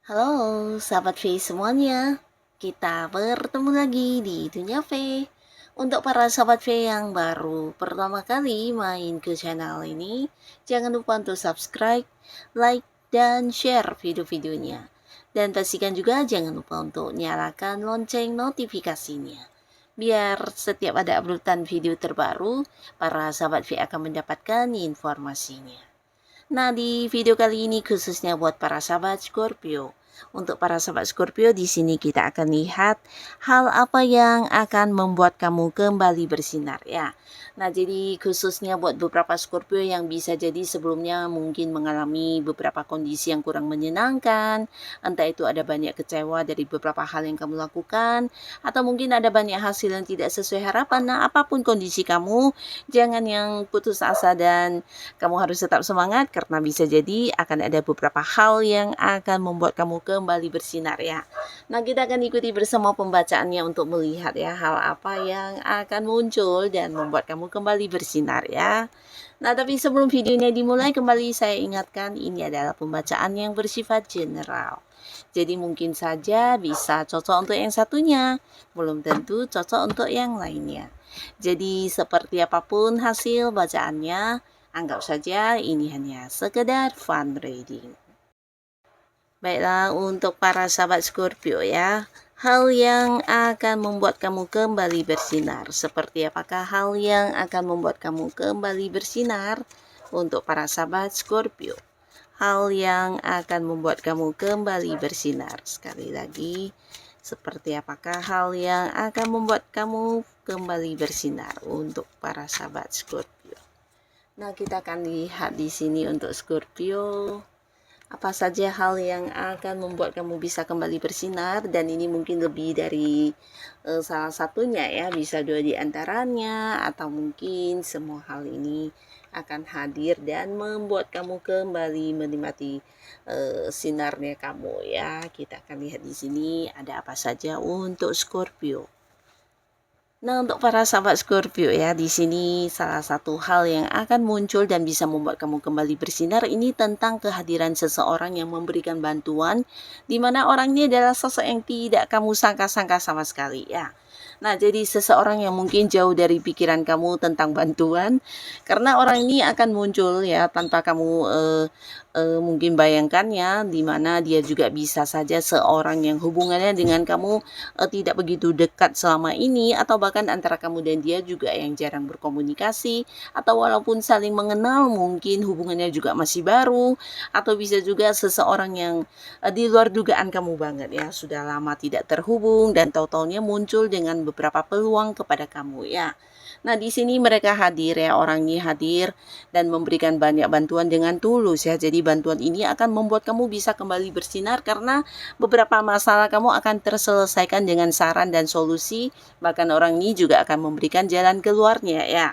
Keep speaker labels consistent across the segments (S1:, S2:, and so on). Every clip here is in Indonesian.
S1: Halo, sahabat V semuanya. Kita bertemu lagi di Dunia V. Untuk para sahabat V yang baru pertama kali main ke channel ini, jangan lupa untuk subscribe, like, dan share video-videonya. Dan pastikan juga jangan lupa untuk nyalakan lonceng notifikasinya. Biar setiap ada uploadan video terbaru, para sahabat V akan mendapatkan informasinya. Nah, di video kali ini khususnya buat para sahabat Scorpio. Untuk para sahabat Scorpio, di sini kita akan lihat hal apa yang akan membuat kamu kembali bersinar ya. Nah, jadi khususnya buat beberapa Scorpio yang bisa jadi sebelumnya mungkin mengalami beberapa kondisi yang kurang menyenangkan, entah itu ada banyak kecewa dari beberapa hal yang kamu lakukan, atau mungkin ada banyak hasil yang tidak sesuai harapan. Nah, apapun kondisi kamu, jangan yang putus asa dan kamu harus tetap semangat karena bisa jadi akan ada beberapa hal yang akan membuat kamu kembali bersinar ya. Nah, kita akan ikuti bersama pembacaannya untuk melihat ya hal apa yang akan muncul dan membuat kamu kembali bersinar ya. Nah, tapi sebelum videonya dimulai kembali saya ingatkan ini adalah pembacaan yang bersifat general. Jadi mungkin saja bisa cocok untuk yang satunya, belum tentu cocok untuk yang lainnya. Jadi seperti apapun hasil bacaannya, anggap saja ini hanya sekedar fun reading. Baiklah, untuk para sahabat Scorpio ya, hal yang akan membuat kamu kembali bersinar. Seperti apakah hal yang akan membuat kamu kembali bersinar untuk para sahabat Scorpio? Hal yang akan membuat kamu kembali bersinar. Sekali lagi, seperti apakah hal yang akan membuat kamu kembali bersinar untuk para sahabat Scorpio? Nah, kita akan lihat di sini untuk Scorpio. Apa saja hal yang akan membuat kamu bisa kembali bersinar, dan ini mungkin lebih dari salah satunya ya, bisa dua di antaranya atau mungkin semua hal ini akan hadir dan membuat kamu kembali menikmati sinarnya kamu ya. Kita akan lihat di sini ada apa saja untuk Scorpio. Nah, untuk para sahabat Scorpio ya, di sini salah satu hal yang akan muncul dan bisa membuat kamu kembali bersinar ini tentang kehadiran seseorang yang memberikan bantuan, di mana orang ini adalah sosok yang tidak kamu sangka-sangka sama sekali ya. Nah, jadi seseorang yang mungkin jauh dari pikiran kamu tentang bantuan, karena orang ini akan muncul ya tanpa kamu mungkin bayangkannya, di mana dia juga bisa saja seorang yang hubungannya dengan kamu tidak begitu dekat selama ini, atau bahkan antara kamu dan dia juga yang jarang berkomunikasi, atau walaupun saling mengenal mungkin hubungannya juga masih baru, atau bisa juga seseorang yang di luar dugaan kamu banget ya, sudah lama tidak terhubung dan tahu-taunya muncul dengan beberapa peluang kepada kamu ya. Nah, di sini mereka hadir ya, orang ini hadir dan memberikan banyak bantuan dengan tulus ya. Jadi bantuan ini akan membuat kamu bisa kembali bersinar karena beberapa masalah kamu akan terselesaikan dengan saran dan solusi. Bahkan orang ini juga akan memberikan jalan keluarnya ya.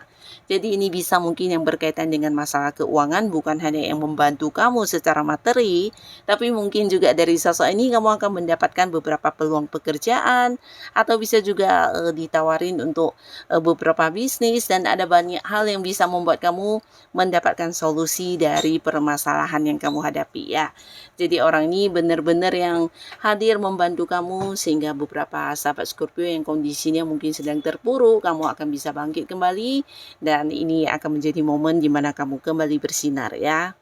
S1: Jadi ini bisa mungkin yang berkaitan dengan masalah keuangan, bukan hanya yang membantu kamu secara materi, tapi mungkin juga dari sosok ini kamu akan mendapatkan beberapa peluang pekerjaan, atau bisa juga ditawarin untuk beberapa bisnis, dan ada banyak hal yang bisa membuat kamu mendapatkan solusi dari permasalahan yang kamu hadapi ya. Jadi orang ini benar-benar yang hadir membantu kamu sehingga beberapa sahabat Scorpio yang kondisinya mungkin sedang terpuruk, kamu akan bisa bangkit kembali dan ini akan menjadi momen di mana kamu kembali bersinar ya.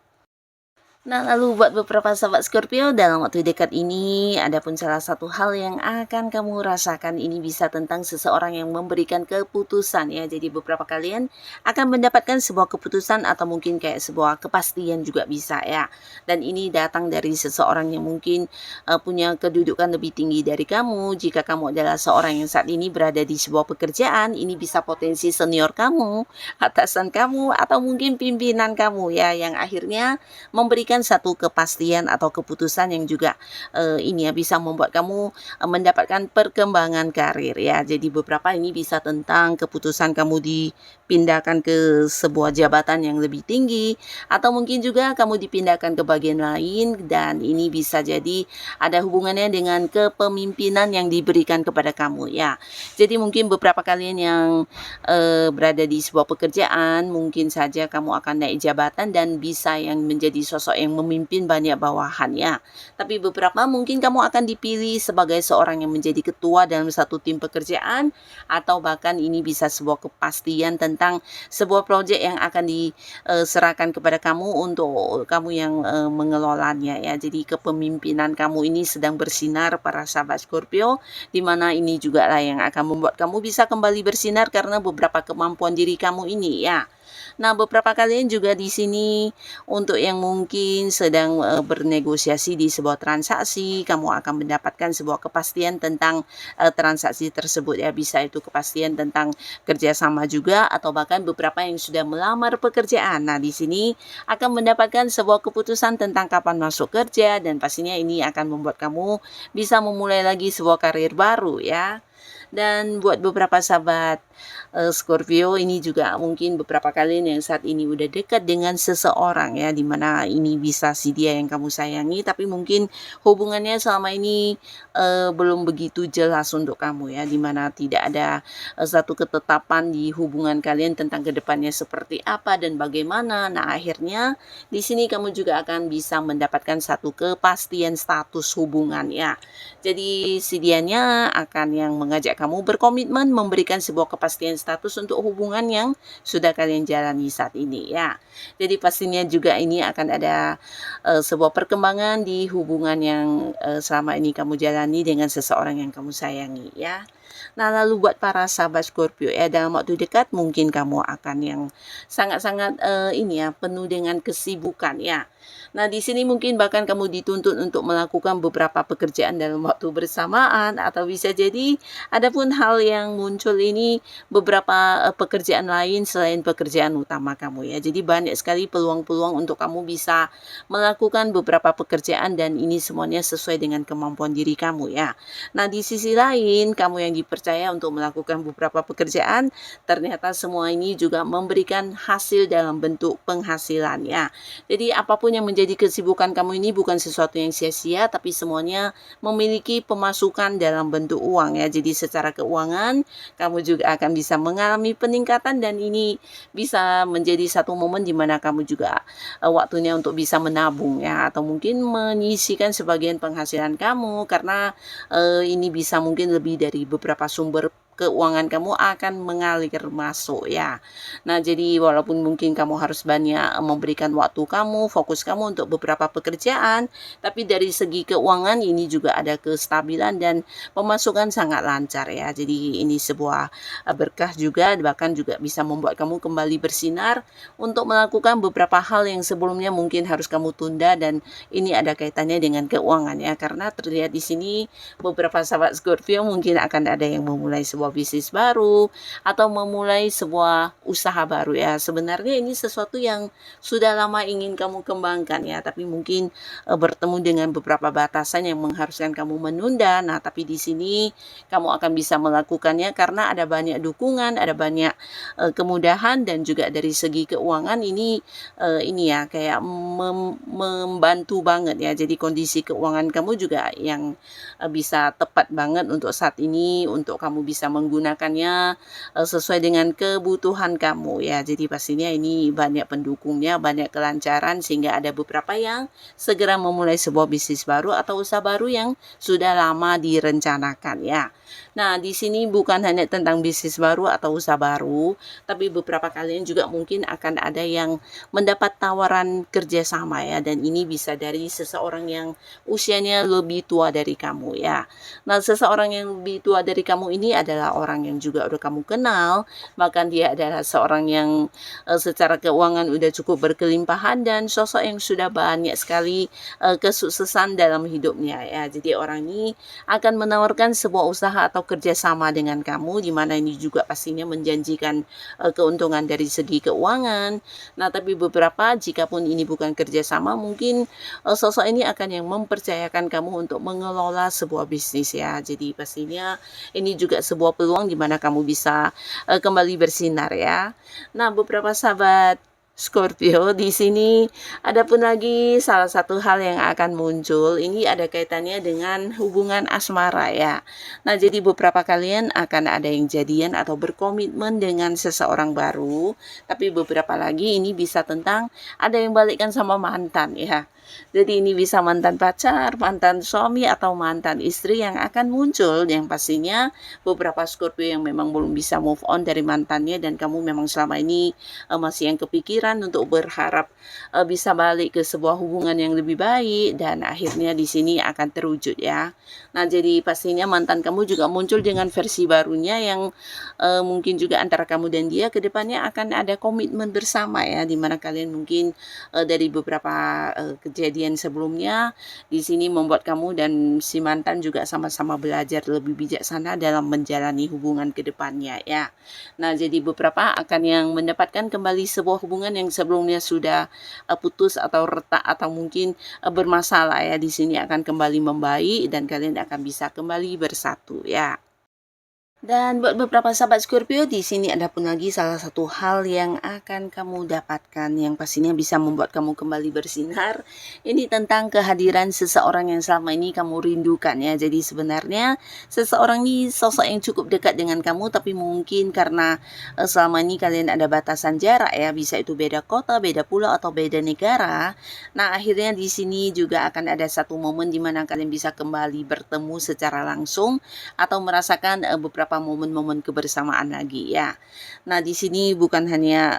S1: Nah, lalu buat beberapa sahabat Scorpio dalam waktu dekat ini, ada pun salah satu hal yang akan kamu rasakan ini bisa tentang seseorang yang memberikan keputusan ya. Jadi beberapa kalian akan mendapatkan sebuah keputusan atau mungkin kayak sebuah kepastian juga bisa ya. Dan ini datang dari seseorang yang mungkin punya kedudukan lebih tinggi dari kamu. Jika kamu adalah seorang yang saat ini berada di sebuah pekerjaan, ini bisa potensi senior kamu, atasan kamu, atau mungkin pimpinan kamu ya, yang akhirnya memberikan memberikan satu kepastian atau keputusan yang juga ini ya bisa membuat kamu mendapatkan perkembangan karir ya. Jadi beberapa ini bisa tentang keputusan kamu dipindahkan ke sebuah jabatan yang lebih tinggi, atau mungkin juga kamu dipindahkan ke bagian lain, dan ini bisa jadi ada hubungannya dengan kepemimpinan yang diberikan kepada kamu ya. Jadi mungkin beberapa kalian yang berada di sebuah pekerjaan, mungkin saja kamu akan naik jabatan dan bisa yang menjadi sosok yang memimpin banyak bawahannya. Tapi beberapa mungkin kamu akan dipilih sebagai seorang yang menjadi ketua dalam satu tim pekerjaan, atau bahkan ini bisa sebuah kepastian tentang sebuah proyek yang akan diserahkan kepada kamu untuk kamu yang mengelolanya ya. Jadi kepemimpinan kamu ini sedang bersinar para sahabat Scorpio, di mana ini juga lah yang akan membuat kamu bisa kembali bersinar karena beberapa kemampuan diri kamu ini ya. Nah, beberapa kalian juga di sini untuk yang mungkin sedang bernegosiasi di sebuah transaksi, kamu akan mendapatkan sebuah kepastian tentang transaksi tersebut ya. Bisa itu kepastian tentang kerjasama juga, atau bahkan beberapa yang sudah melamar pekerjaan. Nah, di sini akan mendapatkan sebuah keputusan tentang kapan masuk kerja, dan pastinya ini akan membuat kamu bisa memulai lagi sebuah karir baru ya. Dan buat beberapa sahabat Scorpio, ini juga mungkin beberapa kalian yang saat ini udah dekat dengan seseorang ya, dimana ini bisa si dia yang kamu sayangi, tapi mungkin hubungannya selama ini belum begitu jelas untuk kamu ya, dimana tidak ada satu ketetapan di hubungan kalian tentang kedepannya seperti apa dan bagaimana. Nah, akhirnya di sini kamu juga akan bisa mendapatkan satu kepastian status hubungan ya. Jadi si dianya akan yang mengajak kamu berkomitmen memberikan sebuah kepastian status untuk hubungan yang sudah kalian jalani saat ini ya. Jadi pastinya juga ini akan ada sebuah perkembangan di hubungan yang selama ini kamu jalani dengan seseorang yang kamu sayangi ya. Nah, lalu buat para sahabat Scorpio ya, dalam waktu dekat mungkin kamu akan yang sangat-sangat ini ya, penuh dengan kesibukan ya. Nah, di sini mungkin bahkan kamu dituntut untuk melakukan beberapa pekerjaan dalam waktu bersamaan, atau bisa jadi ada pun hal yang muncul ini beberapa pekerjaan lain selain pekerjaan utama kamu ya. Jadi banyak sekali peluang-peluang untuk kamu bisa melakukan beberapa pekerjaan, dan ini semuanya sesuai dengan kemampuan diri kamu ya. Nah, di sisi lain kamu yang dipercaya untuk melakukan beberapa pekerjaan, ternyata semua ini juga memberikan hasil dalam bentuk penghasilan ya. Jadi apapun yang menjadi kesibukan kamu ini bukan sesuatu yang sia-sia, tapi semuanya memiliki pemasukan dalam bentuk uang ya. Jadi secara keuangan kamu juga akan bisa mengalami peningkatan, dan ini bisa menjadi satu momen di mana kamu juga waktunya untuk bisa menabung ya, atau mungkin menyisihkan sebagian penghasilan kamu, karena ini bisa mungkin lebih dari beberapa sumber keuangan kamu akan mengalir masuk ya. Nah, jadi walaupun mungkin kamu harus banyak memberikan waktu kamu, fokus kamu untuk beberapa pekerjaan, tapi dari segi keuangan ini juga ada kestabilan dan pemasukan sangat lancar ya. Jadi ini sebuah berkah juga, bahkan juga bisa membuat kamu kembali bersinar untuk melakukan beberapa hal yang sebelumnya mungkin harus kamu tunda, dan ini ada kaitannya dengan keuangan ya, karena terlihat di sini beberapa sahabat Scorpio mungkin akan ada yang memulai sebuah bisnis baru atau memulai sebuah usaha baru ya. Sebenarnya ini sesuatu yang sudah lama ingin kamu kembangkan ya, tapi mungkin bertemu dengan beberapa batasan yang mengharuskan kamu menunda. Nah, tapi di sini kamu akan bisa melakukannya karena ada banyak dukungan, ada banyak kemudahan, dan juga dari segi keuangan ini ya kayak membantu banget ya. Jadi kondisi keuangan kamu juga yang bisa tepat banget untuk saat ini, untuk kamu bisa menggunakannya sesuai dengan kebutuhan kamu ya. Jadi pastinya ini banyak pendukungnya, banyak kelancaran, sehingga ada beberapa yang segera memulai sebuah bisnis baru atau usaha baru yang sudah lama direncanakan ya. Nah, di sini bukan hanya tentang bisnis baru atau usaha baru, tapi beberapa kalian juga mungkin akan ada yang mendapat tawaran kerjasama ya, dan ini bisa dari seseorang yang usianya lebih tua dari kamu ya. Nah, seseorang yang lebih tua dari kamu ini adalah orang yang juga udah kamu kenal, bahkan dia adalah seorang yang secara keuangan udah cukup berkelimpahan, dan sosok yang sudah banyak sekali kesuksesan dalam hidupnya ya. Jadi orang ini akan menawarkan sebuah usaha atau atau kerjasama dengan kamu, di mana ini juga pastinya menjanjikan keuntungan dari segi keuangan. Nah, tapi beberapa jikapun ini bukan kerjasama, mungkin sosok ini akan yang mempercayakan kamu untuk mengelola sebuah bisnis ya. Jadi pastinya ini juga sebuah peluang di mana kamu bisa kembali bersinar ya. Nah, beberapa sahabat Scorpio, di sini ada pun lagi salah satu hal yang akan muncul. Ini ada kaitannya dengan hubungan asmara ya. Nah, jadi beberapa kalian akan ada yang jadian atau berkomitmen dengan seseorang baru. Tapi beberapa lagi ini bisa tentang ada yang balikkan sama mantan ya. Jadi ini bisa mantan pacar, mantan suami, atau mantan istri yang akan muncul, yang pastinya beberapa Scorpio yang memang belum bisa move on dari mantannya, dan kamu memang selama ini masih yang kepikiran untuk berharap bisa balik ke sebuah hubungan yang lebih baik, dan akhirnya di sini akan terwujud ya. Nah, jadi pastinya mantan kamu juga muncul dengan versi barunya yang mungkin juga antara kamu dan dia ke depannya akan ada komitmen bersama ya, dimana kalian mungkin dari beberapa kejadian sebelumnya di sini membuat kamu dan si mantan juga sama-sama belajar lebih bijaksana dalam menjalani hubungan ke depannya ya. Nah, jadi beberapa akan yang mendapatkan kembali sebuah hubungan yang sebelumnya sudah putus atau retak atau mungkin bermasalah ya, di sini akan kembali membaik dan kalian akan bisa kembali bersatu ya. Dan buat beberapa sahabat Scorpio, di sini ada pun lagi salah satu hal yang akan kamu dapatkan yang pastinya bisa membuat kamu kembali bersinar. Ini tentang kehadiran seseorang yang selama ini kamu rindukan ya. Jadi sebenarnya seseorang ini sosok yang cukup dekat dengan kamu, tapi mungkin karena selama ini kalian ada batasan jarak ya, bisa itu beda kota, beda pulau, atau beda negara. Nah, akhirnya di sini juga akan ada satu momen di mana kalian bisa kembali bertemu secara langsung atau merasakan beberapa momen-momen kebersamaan lagi ya. Nah, di sini bukan hanya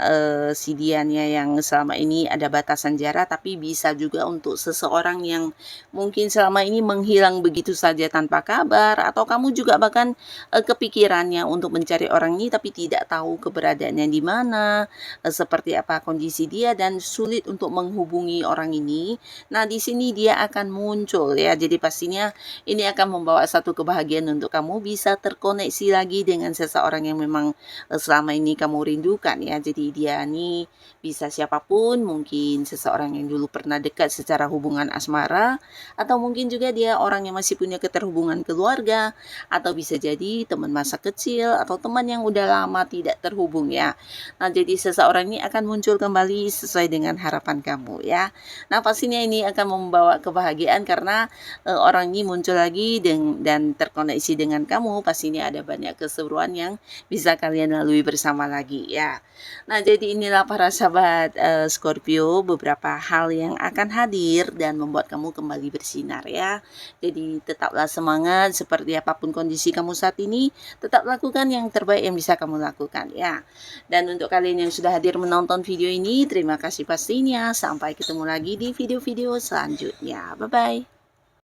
S1: si Dianya yang selama ini ada batasan jarak, tapi bisa juga untuk seseorang yang mungkin selama ini menghilang begitu saja tanpa kabar, atau kamu juga bahkan kepikirannya untuk mencari orang ini tapi tidak tahu keberadaannya di mana, seperti apa kondisi dia, dan sulit untuk menghubungi orang ini. Nah, di sini dia akan muncul ya. Jadi pastinya ini akan membawa satu kebahagiaan untuk kamu bisa terkoneksi lagi dengan seseorang yang memang selama ini kamu rindukan ya. Jadi dia nih bisa siapapun, mungkin seseorang yang dulu pernah dekat secara hubungan asmara, atau mungkin juga dia orang yang masih punya keterhubungan keluarga, atau bisa jadi teman masa kecil atau teman yang udah lama tidak terhubung ya. Nah, jadi seseorang ini akan muncul kembali sesuai dengan harapan kamu ya. Nah, pastinya ini akan membawa kebahagiaan karena orang ini muncul lagi dan terkoneksi dengan kamu. Pastinya ada banyak keseruan yang bisa kalian lalui bersama lagi ya. Nah, jadi inilah para sahabat Scorpio, beberapa hal yang akan hadir dan membuat kamu kembali bersinar ya. Jadi tetaplah semangat, seperti apapun kondisi kamu saat ini, tetap lakukan yang terbaik yang bisa kamu lakukan ya. Dan untuk kalian yang sudah hadir menonton video ini, terima kasih pastinya. Sampai ketemu lagi di video-video selanjutnya. Bye-bye.